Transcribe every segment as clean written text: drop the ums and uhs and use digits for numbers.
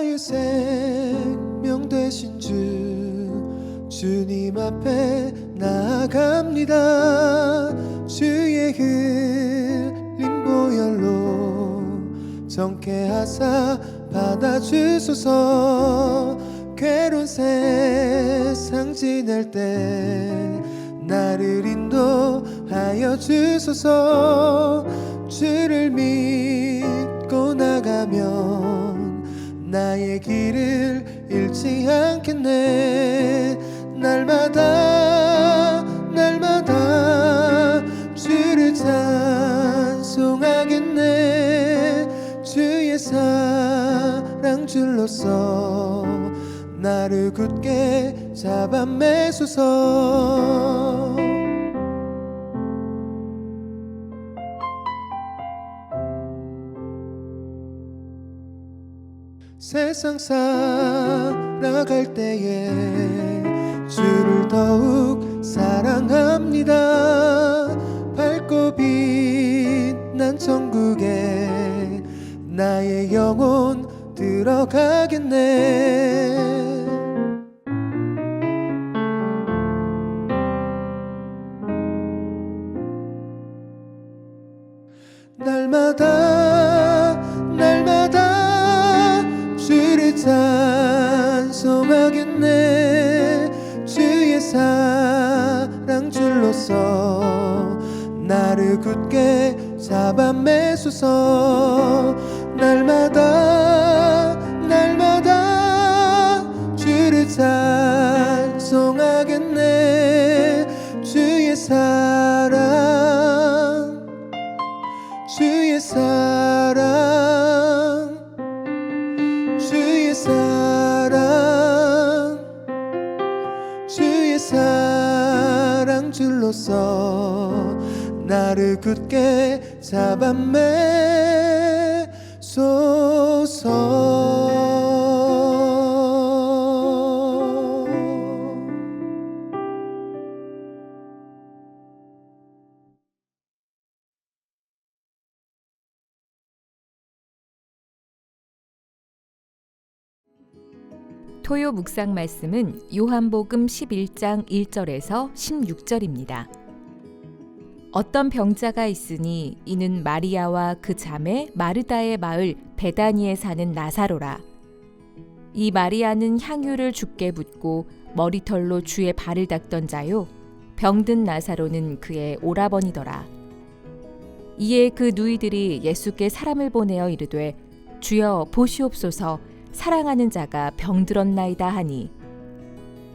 나의 생명 되신 주님 앞에 나아갑니다. 주의 흘린 보혈로 정케 하사 받아주소서. 괴로운 세상 지낼 때 나를 인도하여 주소서. 주를 믿고 나가면 나의 길을 잃지 않겠네. 날마다 주를 찬송하겠네. 주의 사랑 줄로서 나를 굳게 잡아 매소서. 세상 살아갈 때에 주를 더욱 사랑합니다. 밝고 빛난 천국에 나의 영혼 들어가겠네. 날마다 주를 찬송하겠네. 주의 사랑 줄로서 나를 굳게 잡아 매소서. 날마다 주를 찬송하겠네. 주의 사랑 주의 사랑 줄로서 나를 굳게 잡아 매소서. 토요 묵상 말씀은 요한복음 11장 1절에서 16절입니다. 어떤 병자가 있으니 이는 마리아와 그 자매 마르다의 마을 베다니에 사는 나사로라. 이 마리아는 향유를 주께 붓고 머리털로 주의 발을 닦던 자요, 병든 나사로는 그의 오라버니더라. 이에 그 누이들이 예수께 사람을 보내어 이르되 주여 보시옵소서, 사랑하는 자가 병들었나이다 하니,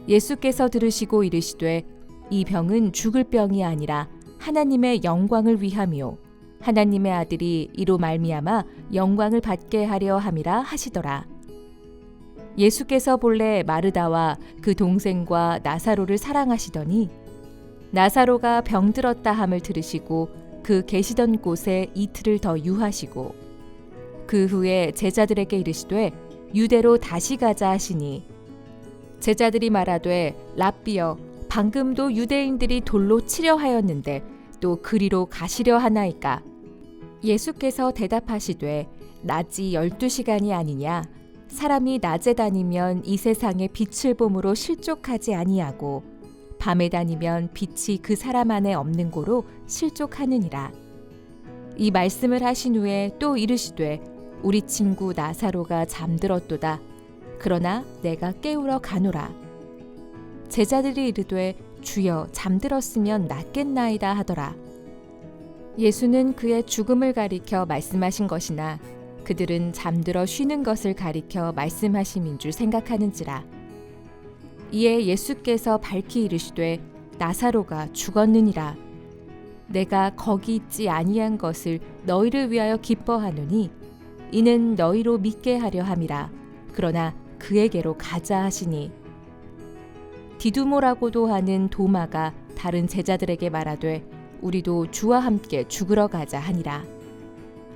예수께서 들으시고 이르시되 이 병은 죽을 병이 아니라 하나님의 영광을 위함이요 하나님의 아들이 이로 말미암아 영광을 받게 하려 함이라 하시더라. 예수께서 본래 마르다와 그 동생과 나사로를 사랑하시더니 나사로가 병들었다 함을 들으시고 그 계시던 곳에 이틀을 더 유하시고, 그 후에 제자들에게 이르시되 유대로 다시 가자 하시니, 제자들이 말하되 랍비여, 방금도 유대인들이 돌로 치려 하였는데 또 그리로 가시려 하나이까? 예수께서 대답하시되 낮이 12시간이 아니냐? 사람이 낮에 다니면 이 세상의 빛을 봄으로 실족하지 아니하고 밤에 다니면 빛이 그 사람 안에 없는 고로 실족하느니라. 이 말씀을 하신 후에 또 이르시되 우리 친구 나사로가 잠들었도다. 그러나 내가 깨우러 가노라. 제자들이 이르되 주여, 잠들었으면 낫겠나이다 하더라. 예수는 그의 죽음을 가리켜 말씀하신 것이나 그들은 잠들어 쉬는 것을 가리켜 말씀하심인 줄 생각하는지라. 이에 예수께서 밝히 이르시되 나사로가 죽었느니라. 내가 거기 있지 아니한 것을 너희를 위하여 기뻐하노니 이는 너희로 믿게 하려 함이라. 그러나 그에게로 가자 하시니, 디두모라고도 하는 도마가 다른 제자들에게 말하되 우리도 주와 함께 죽으러 가자 하니라.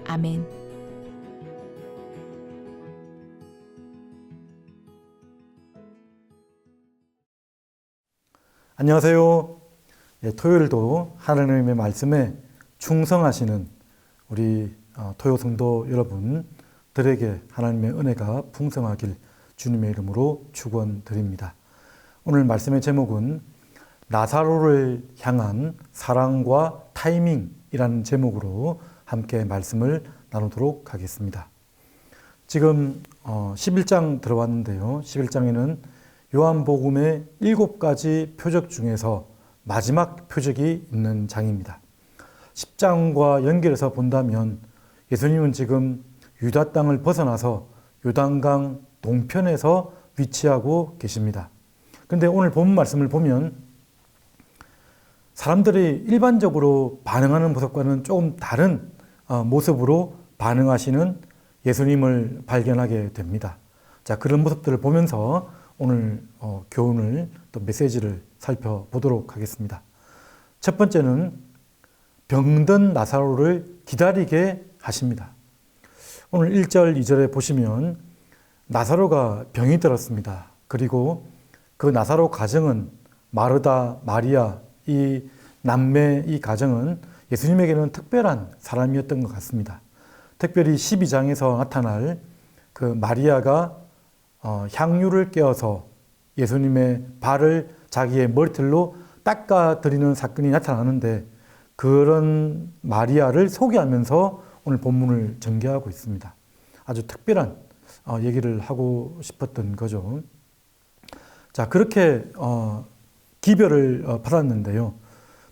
아멘. 안녕하세요. 토요일도 하나님의 말씀에 충성하시는 우리 토요 성도 여러분, 들에게 하나님의 은혜가 풍성하길 주님의 이름으로 축원드립니다. 오늘 말씀의 제목은 나사로를 향한 사랑과 타이밍이라는 제목으로 함께 말씀을 나누도록 하겠습니다. 지금 11장 들어왔는데요. 11장에는 요한복음의 7가지 표적 중에서 마지막 표적이 있는 장입니다. 10장과 연결해서 본다면 예수님은 지금 유다 땅을 벗어나서 요단강 동편에서 위치하고 계십니다. 그런데 오늘 본 말씀을 보면 사람들이 일반적으로 반응하는 모습과는 조금 다른 모습으로 반응하시는 예수님을 발견하게 됩니다. 자, 그런 모습들을 보면서 오늘 교훈을 또 메시지를 살펴보도록 하겠습니다. 첫 번째는 병든 나사로를 기다리게 하십니다. 오늘 1절, 2절에 보시면 나사로가 병이 들었습니다. 그리고 그 나사로 가정은 마르다, 마리아, 이 남매 이 가정은 예수님에게는 특별한 사람이었던 것 같습니다. 특별히 12장에서 나타날 그 마리아가 향유를 깨어서 예수님의 발을 자기의 머리털로 닦아드리는 사건이 나타나는데 그런 마리아를 소개하면서 오늘 본문을 전개하고 있습니다. 아주 특별한 얘기를 하고 싶었던 거죠. 자, 그렇게 기별을 받았는데요.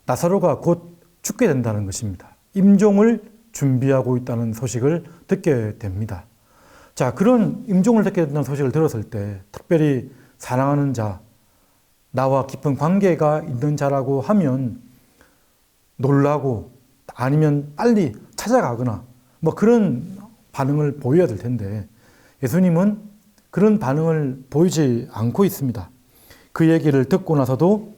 나사로가 곧 죽게 된다는 것입니다. 임종을 준비하고 있다는 소식을 듣게 됩니다. 자, 그런 임종을 듣게 된다는 소식을 들었을 때 특별히 사랑하는 자, 나와 깊은 관계가 있는 자라고 하면 놀라고 아니면 빨리 찾아가거나 뭐 그런 반응을 보여야 될 텐데 예수님은 그런 반응을 보이지 않고 있습니다. 그 얘기를 듣고 나서도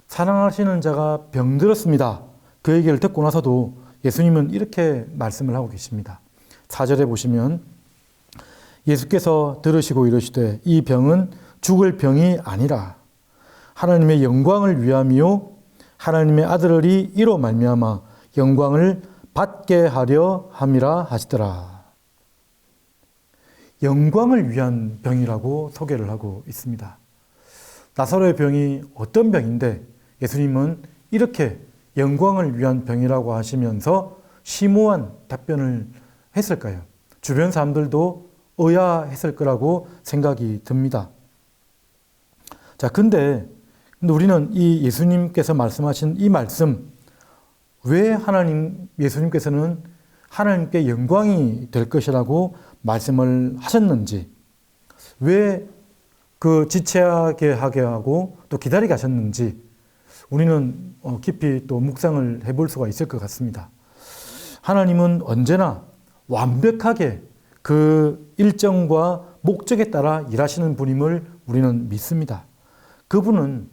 사랑하시는 자가 병들었습니다. 그 얘기를 듣고 나서도 예수님은 이렇게 말씀을 하고 계십니다. 4절에 보시면 예수께서 들으시고 이르시되 이 병은 죽을 병이 아니라 하나님의 영광을 위함이요 하나님의 아들이 이로 말미암아 영광을 받게 하려 함이라 하시더라. 영광을 위한 병이라고 소개를 하고 있습니다. 나사로의 병이 어떤 병인데 예수님은 이렇게 영광을 위한 병이라고 하시면서 심오한 답변을 했을까요? 주변 사람들도 의아했을 거라고 생각이 듭니다. 자, 근데 우리는 이 예수님께서 말씀하신 이 말씀, 왜 예수님께서는 하나님께 영광이 될 것이라고 말씀을 하셨는지, 왜 그 지체하게 하게 하고 또 기다리게 하셨는지 우리는 깊이 또 묵상을 해볼 수가 있을 것 같습니다. 하나님은 언제나 완벽하게 그 일정과 목적에 따라 일하시는 분임을 우리는 믿습니다. 그분은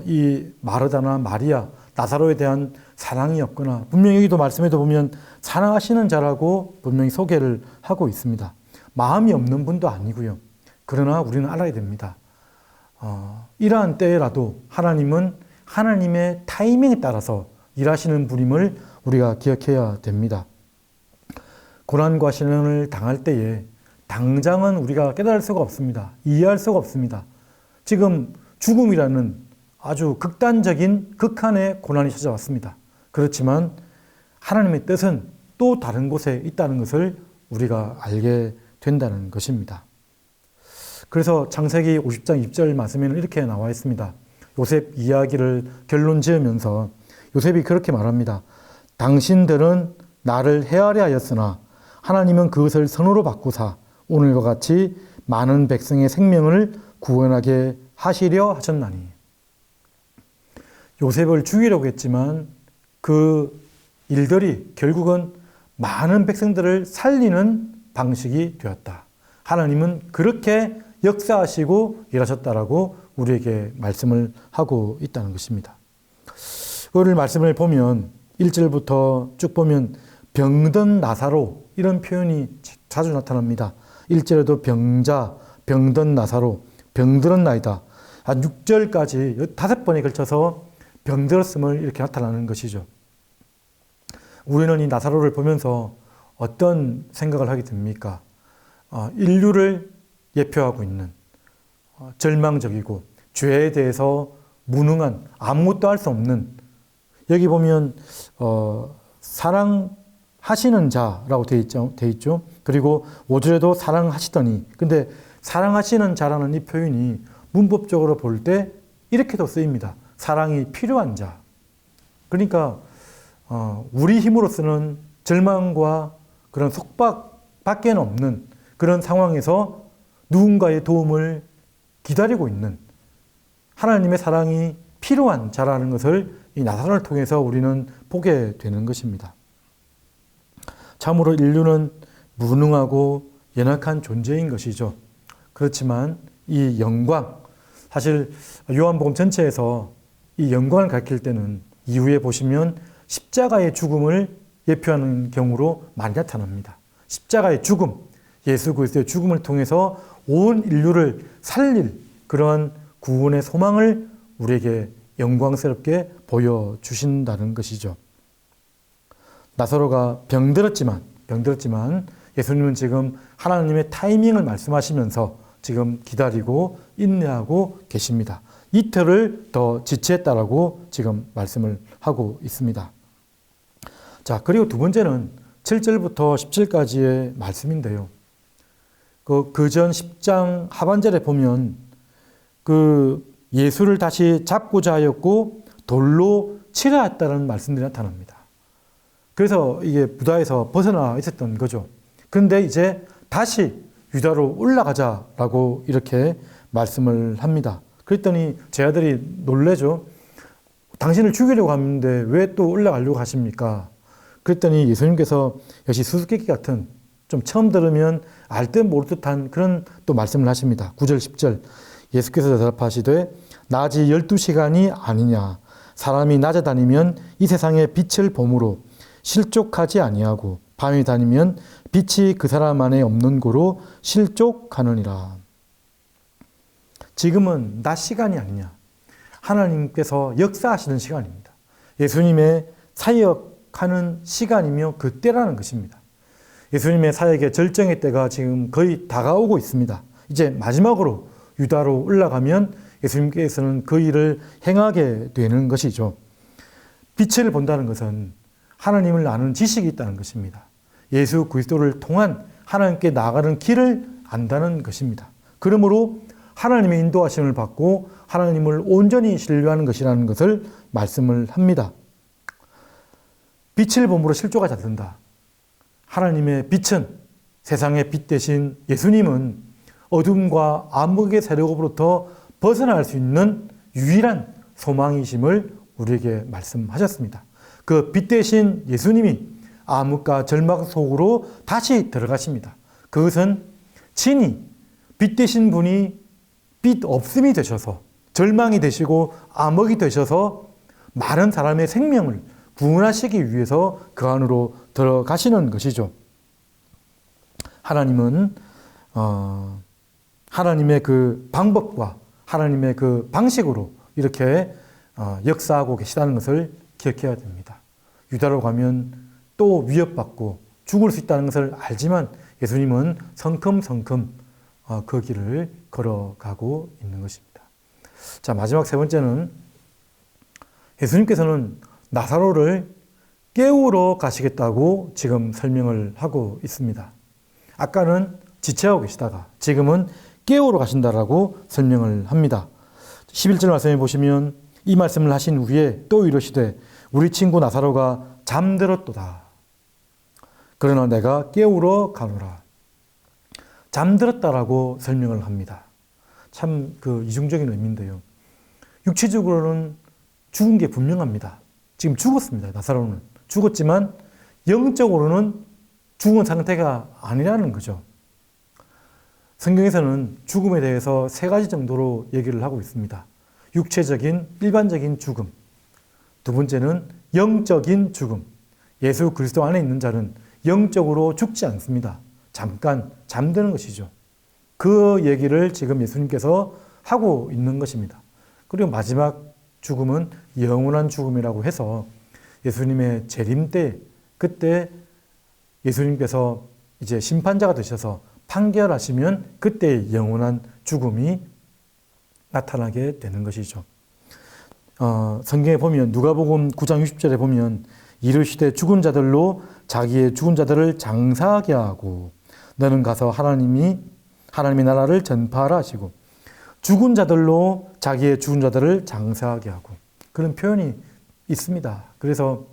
이 마르다나 마리아, 나사로에 대한 사랑이 없거나 분명히 여기도 말씀에도 보면 사랑하시는 자라고 분명히 소개를 하고 있습니다. 마음이 없는 분도 아니고요. 그러나 우리는 알아야 됩니다. 이러한 때라도 하나님은 하나님의 타이밍에 따라서 일하시는 분임을 우리가 기억해야 됩니다. 고난과 시련을 당할 때에 당장은 우리가 깨달을 수가 없습니다. 이해할 수가 없습니다. 지금 죽음이라는 아주 극단적인 극한의 고난이 찾아왔습니다. 그렇지만 하나님의 뜻은 또 다른 곳에 있다는 것을 우리가 알게 된다는 것입니다. 그래서 창세기 50장 2절 말씀에는 이렇게 나와 있습니다. 요셉 이야기를 결론 지으면서 요셉이 그렇게 말합니다. 당신들은 나를 헤아려 하였으나 하나님은 그것을 선으로 바꾸사 오늘과 같이 많은 백성의 생명을 구원하게 하시려 하셨나니. 요셉을 죽이려고 했지만 그 일들이 결국은 많은 백성들을 살리는 방식이 되었다. 하나님은 그렇게 역사하시고 일하셨다라고 우리에게 말씀을 하고 있다는 것입니다. 오늘 말씀을 보면 1절부터 쭉 보면 병든 나사로 이런 표현이 자주 나타납니다. 1절에도 병자, 병든 나사로, 병들었나이다. 한 6절까지 5번에 걸쳐서 병들었음을 이렇게 나타나는 것이죠. 우리는 이 나사로를 보면서 어떤 생각을 하게 됩니까? 인류를 예표하고 있는 절망적이고 죄에 대해서 무능한, 아무것도 할 수 없는, 여기 보면 사랑하시는 자라고 돼 있죠. 그리고 5절에도 사랑하시더니, 근데 사랑하시는 자라는 이 표현이 문법적으로 볼 때 이렇게도 쓰입니다. 사랑이 필요한 자. 그러니까 우리 힘으로서는 절망과 그런 속박밖에 없는 그런 상황에서 누군가의 도움을 기다리고 있는 하나님의 사랑이 필요한 자라는 것을 이 나사로를 통해서 우리는 보게 되는 것입니다. 참으로 인류는 무능하고 연약한 존재인 것이죠. 그렇지만 이 영광, 사실 요한복음 전체에서 이 영광을 가리킬 때는 이후에 보시면 십자가의 죽음을 예표하는 경우로 많이 나타납니다. 십자가의 죽음, 예수 그리스도의 죽음을 통해서 온 인류를 살릴 그런 구원의 소망을 우리에게 영광스럽게 보여주신다는 것이죠. 나사로가 병들었지만 예수님은 지금 하나님의 타이밍을 말씀하시면서 지금 기다리고 인내하고 계십니다. 이틀을 더 지체했다라고 지금 말씀을 하고 있습니다. 자, 그리고 두 번째는 7절부터 17까지의 말씀인데요. 그 전 10장 하반절에 보면 예수를 다시 잡고자 하였고 돌로 치려 했다는 말씀들이 나타납니다. 그래서 이게 부다에서 벗어나 있었던 거죠. 그런데 이제 다시 유다로 올라가자라고 이렇게 말씀을 합니다. 그랬더니 제 아들이 놀래죠. 당신을 죽이려고 하는데 왜 또 올라가려고 하십니까? 그랬더니 예수님께서 역시 수수께끼 같은, 좀 처음 들으면 알 듯 모를 듯한 그런 또 말씀을 하십니다. 9절 10절 예수께서 대답하시되 낮이 12시간이 아니냐. 사람이 낮에 다니면 이 세상의 빛을 보므로 실족하지 아니하고 밤에 다니면 빛이 그 사람 안에 없는 고로 실족하느니라. 지금은 낮 시간이 아니냐. 하나님께서 역사하시는 시간입니다. 예수님의 사역하는 시간이며 그때라는 것입니다. 예수님의 사역의 절정의 때가 지금 거의 다가오고 있습니다. 이제 마지막으로 유다로 올라가면 예수님께서는 그 일을 행하게 되는 것이죠. 빛을 본다는 것은 하나님을 아는 지식이 있다는 것입니다. 예수 그리스도를 통한 하나님께 나아가는 길을 안다는 것입니다. 그러므로 하나님의 인도하심을 받고 하나님을 온전히 신뢰하는 것이라는 것을 말씀을 합니다. 빛을 봄으로 실족하지 않는다. 하나님의 빛은, 세상의 빛 대신 예수님은 어둠과 암흑의 세력으로부터 벗어날 수 있는 유일한 소망이심을 우리에게 말씀하셨습니다. 그 빛 대신 예수님이 암흑과 절망 속으로 다시 들어가십니다. 그것은 친히 빛 되신 분이 빛 없음이 되셔서, 절망이 되시고 암흑이 되셔서 많은 사람의 생명을 구원하시기 위해서 그 안으로 들어가시는 것이죠. 하나님은 하나님의 그 방법과 하나님의 그 방식으로 이렇게 역사하고 계시다는 것을 기억해야 됩니다. 유다로 가면 또 위협받고 죽을 수 있다는 것을 알지만 예수님은 성큼성큼 그 길을 걸어가고 있는 것입니다. 자, 마지막 세 번째는 예수님께서는 나사로를 깨우러 가시겠다고 지금 설명을 하고 있습니다. 아까는 지체하고 계시다가 지금은 깨우러 가신다라고 설명을 합니다. 11절 말씀에 보시면 이 말씀을 하신 후에 또 이르시되 우리 친구 나사로가 잠들었도다. 그러나 내가 깨우러 가노라. 잠들었다라고 설명을 합니다. 참 이중적인 의미인데요. 육체적으로는 죽은 게 분명합니다. 지금 죽었습니다. 나사로는 죽었지만 영적으로는 죽은 상태가 아니라는 거죠. 성경에서는 죽음에 대해서 세 가지 정도로 얘기를 하고 있습니다. 육체적인 일반적인 죽음, 두 번째는 영적인 죽음. 예수 그리스도 안에 있는 자는 영적으로 죽지 않습니다. 잠깐 잠드는 것이죠. 그 얘기를 지금 예수님께서 하고 있는 것입니다. 그리고 마지막 죽음은 영원한 죽음이라고 해서 예수님의 재림 때, 그때 예수님께서 이제 심판자가 되셔서 판결하시면 그때 영원한 죽음이 나타나게 되는 것이죠. 성경에 보면 누가복음 9장 60절에 보면 이르시되 죽은 자들로 자기의 죽은 자들을 장사하게 하고 너는 가서 하나님의 나라를 전파하라 하시고 죽은 자들로 자기의 죽은 자들을 장사하게 하고 그런 표현이 있습니다. 그래서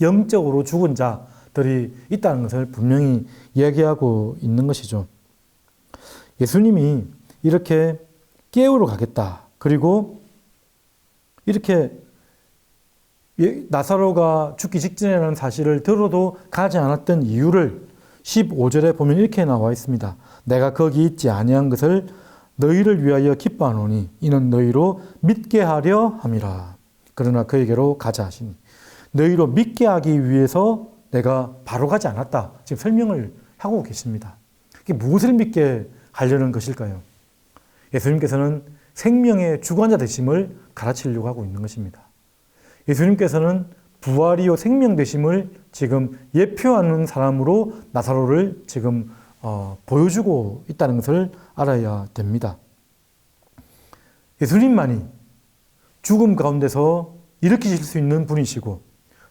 영적으로 죽은 자들이 있다는 것을 분명히 이야기하고 있는 것이죠. 예수님이 이렇게 깨우러 가겠다. 그리고 이렇게 나사로가 죽기 직전이라는 사실을 들어도 가지 않았던 이유를 15절에 보면 이렇게 나와 있습니다. 내가 거기 있지 아니한 것을 너희를 위하여 기뻐하노니 이는 너희로 믿게 하려 함이라. 그러나 그에게로 가자 하시니 너희로 믿게 하기 위해서 내가 바로 가지 않았다. 지금 설명을 하고 계십니다. 이게 무엇을 믿게 하려는 것일까요? 예수님께서는 생명의 주관자 되심을 가르치려고 하고 있는 것입니다. 예수님께서는 부활이요 생명 되심을 지금 예표하는 사람으로 나사로를 지금 보여주고 있다는 것을 알아야 됩니다. 예수님만이 죽음 가운데서 일으키실 수 있는 분이시고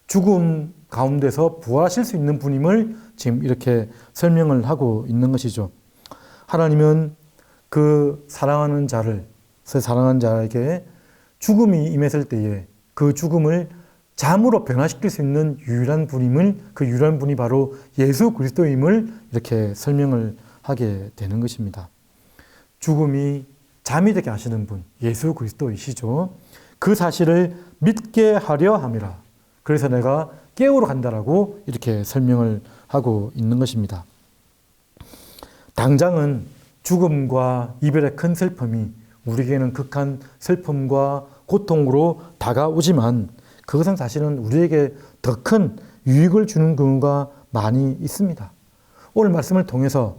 죽음 가운데서 부활하실 수 있는 분임을 지금 이렇게 설명을 하고 있는 것이죠. 하나님은 그 사랑하는 자에게 죽음이 임했을 때에 그 죽음을 잠으로 변화시킬 수 있는 유일한 분임을, 그 유일한 분이 바로 예수 그리스도임을 이렇게 설명을 하게 되는 것입니다. 죽음이 잠이 되게 하시는 분, 예수 그리스도이시죠. 그 사실을 믿게 하려 함이라. 그래서 내가 깨우러 간다라고 이렇게 설명을 하고 있는 것입니다. 당장은 죽음과 이별의 큰 슬픔이 우리에게는 극한 슬픔과 고통으로 다가오지만 그것은 사실은 우리에게 더 큰 유익을 주는 경우가 많이 있습니다. 오늘 말씀을 통해서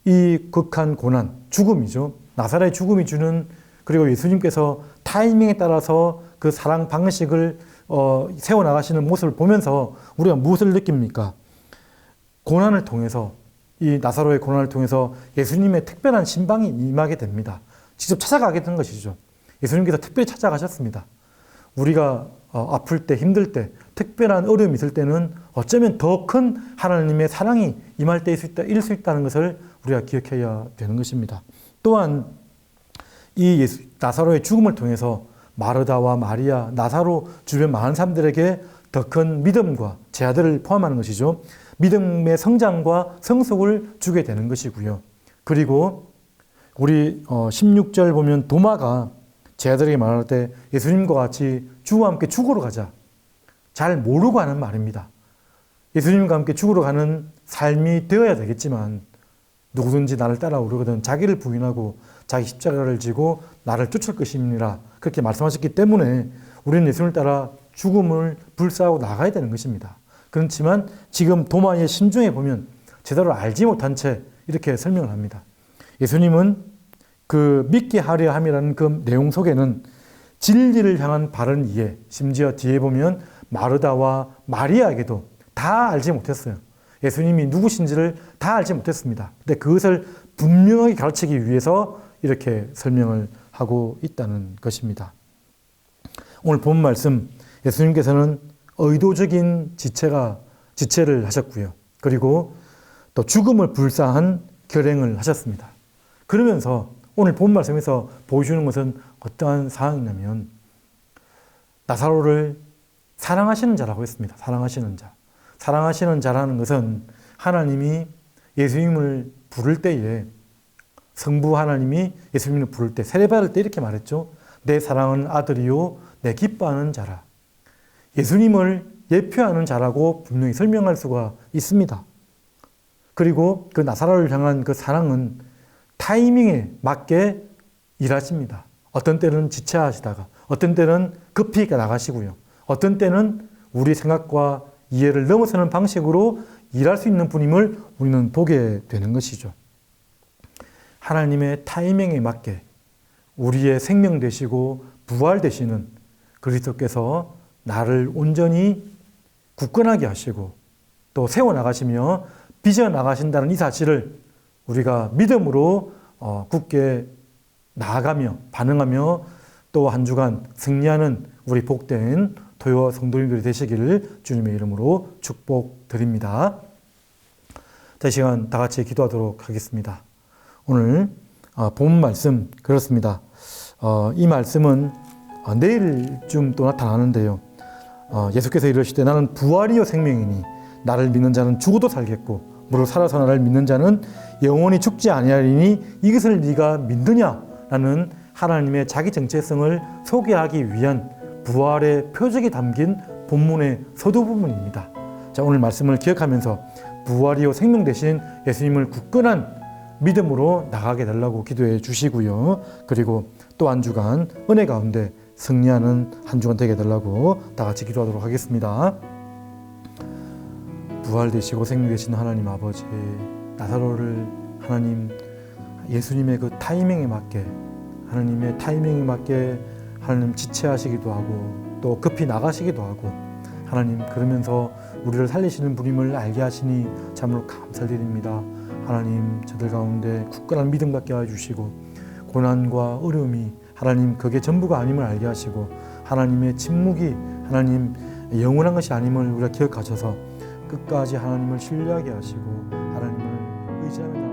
이 극한 고난, 죽음이죠. 나사렛의 죽음이 주는, 그리고 예수님께서 타이밍에 따라서 그 사랑 방식을 세워나가시는 모습을 보면서 우리가 무엇을 느낍니까? 고난을 통해서, 이 나사로의 고난을 통해서 예수님의 특별한 신방이 임하게 됩니다. 직접 찾아가게 된 것이죠. 예수님께서 특별히 찾아가셨습니다. 우리가 아플 때, 힘들 때, 특별한 어려움이 있을 때는 어쩌면 더 큰 하나님의 사랑이 임할 때일 수 있다는 것을 우리가 기억해야 되는 것입니다. 또한 이 나사로의 죽음을 통해서 마르다와 마리아, 나사로 주변 많은 사람들에게 더 큰 믿음과 제 아들을 포함하는 것이죠. 믿음의 성장과 성숙을 주게 되는 것이고요. 그리고 우리 16절 보면 도마가 제 아들에게 말할 때 예수님과 같이 주와 함께 죽으러 가자. 잘 모르고 하는 말입니다. 예수님과 함께 죽으러 가는 삶이 되어야 되겠지만 누구든지 나를 따라오려거든 자기를 부인하고 자기 십자가를 지고 나를 쫓을 것임이니라 그렇게 말씀하셨기 때문에 우리는 예수님을 따라 죽음을 불사하고 나가야 되는 것입니다. 그렇지만 지금 도마의 심중에 보면 제대로 알지 못한 채 이렇게 설명을 합니다. 예수님은 그 믿게 하려 함이라는 그 내용 속에는 진리를 향한 바른 이해, 심지어 뒤에 보면 마르다와 마리아에게도 다 알지 못했어요. 예수님이 누구신지를 다 알지 못했습니다. 근데 그것을 분명하게 가르치기 위해서 이렇게 설명을 하고 있다는 것입니다. 오늘 본 말씀, 예수님께서는 의도적인 지체를 하셨고요. 그리고 또 죽음을 불사한 결행을 하셨습니다. 그러면서 오늘 본 말씀에서 보여주는 것은 어떠한 상황이냐면 나사로를 사랑하시는 자라고 했습니다. 사랑하시는 자. 사랑하시는 자라는 것은 하나님이 예수님을 부를 때에 성부 하나님이 예수님을 부를 때 세례받을 때 이렇게 말했죠. 내 사랑하는 아들이요 내 기뻐하는 자라. 예수님을 예표하는 자라고 분명히 설명할 수가 있습니다. 그리고 그 나사로를 향한 그 사랑은 타이밍에 맞게 일하십니다. 어떤 때는 지체하시다가 어떤 때는 급히 나가시고요. 어떤 때는 우리 생각과 이해를 넘어서는 방식으로 일할 수 있는 분임을 우리는 보게 되는 것이죠. 하나님의 타이밍에 맞게 우리의 생명 되시고 부활 되시는 그리스도께서 나를 온전히 굳건하게 하시고 또 세워나가시며 빚어나가신다는 이 사실을 우리가 믿음으로 굳게 나아가며 반응하며 또 한 주간 승리하는 우리 복된 토요 성도님들이 되시기를 주님의 이름으로 축복드립니다. 자, 이 시간 다 같이 기도하도록 하겠습니다. 오늘 본 말씀 그렇습니다. 이 말씀은 내일쯤 또 나타나는데요. 예수께서 이르시되 나는 부활이요 생명이니 나를 믿는 자는 죽어도 살겠고 무릇 살아서 나를 믿는 자는 영원히 죽지 아니하리니 이것을 네가 믿느냐라는 하나님의 자기 정체성을 소개하기 위한 부활의 표적이 담긴 본문의 서두 부분입니다. 자, 오늘 말씀을 기억하면서 부활이요 생명 되신 예수님을 굳건한 믿음으로 나가게 달라고 기도해 주시고요. 그리고 또 한 주간 은혜 가운데 승리하는 한 주간 되게 달라고 다 같이 기도하도록 하겠습니다. 부활되시고 생명되신 하나님 아버지, 나사로를 하나님 예수님의 그 타이밍에 맞게 하나님의 타이밍에 맞게 하나님 지체하시기도 하고 또 급히 나가시기도 하고 하나님 그러면서 우리를 살리시는 분임을 알게 하시니 참으로 감사드립니다. 하나님 저들 가운데 굳건한 믿음 갖게 해주시고 고난과 어려움이 하나님 그게 전부가 아님을 알게 하시고 하나님의 침묵이 하나님 영원한 것이 아님을 우리가 기억하셔서 끝까지 하나님을 신뢰하게 하시고 하나님을 의지하는